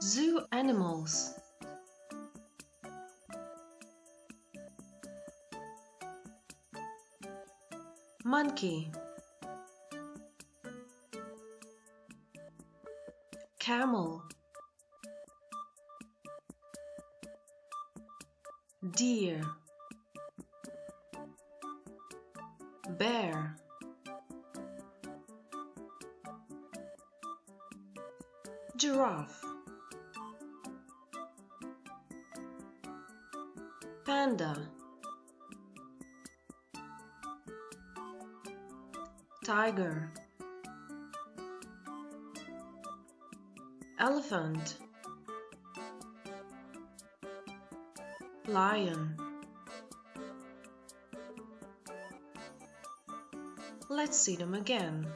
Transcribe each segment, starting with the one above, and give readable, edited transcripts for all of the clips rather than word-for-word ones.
Zoo animals. Monkey, camel, deer, bear, giraffe, panda, tiger, elephant, lion. Let's see them again.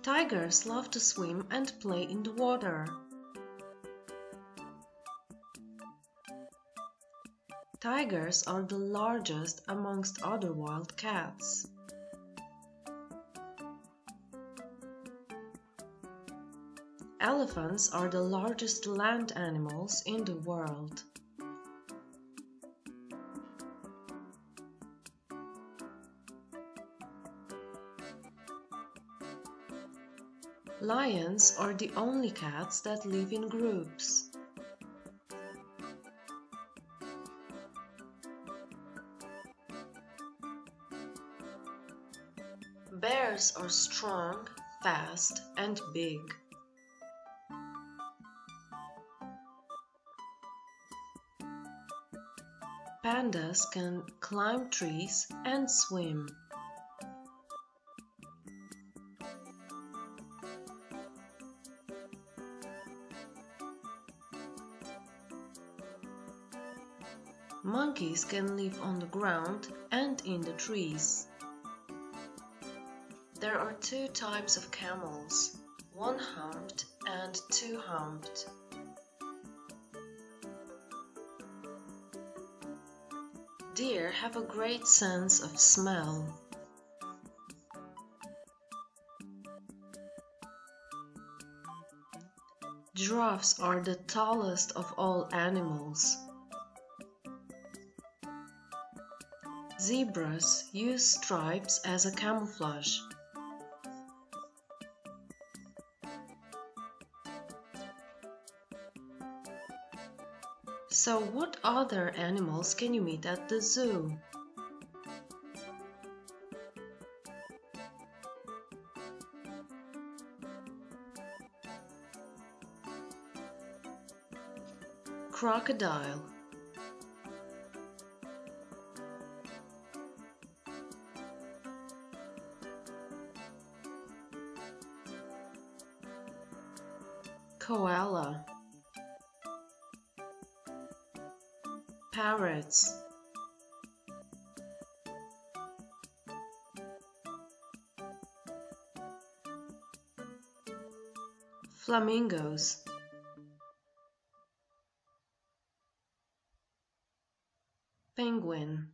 Tigers love to swim and play in the water. Tigers are the largest amongst other wild cats. Elephants are the largest land animals in the world. Lions are the only cats that live in groups. Bears are strong, fast, and big. Pandas can climb trees and swim. Monkeys can live on the ground and in the trees. There are two types of camels, one humped and two humped. Deer have a great sense of smell. Giraffes are the tallest of all animals. Zebras use stripes as a camouflage. So what other animals can you meet at the zoo? Crocodile, Coala, Parrots, Flamingos, Penguin,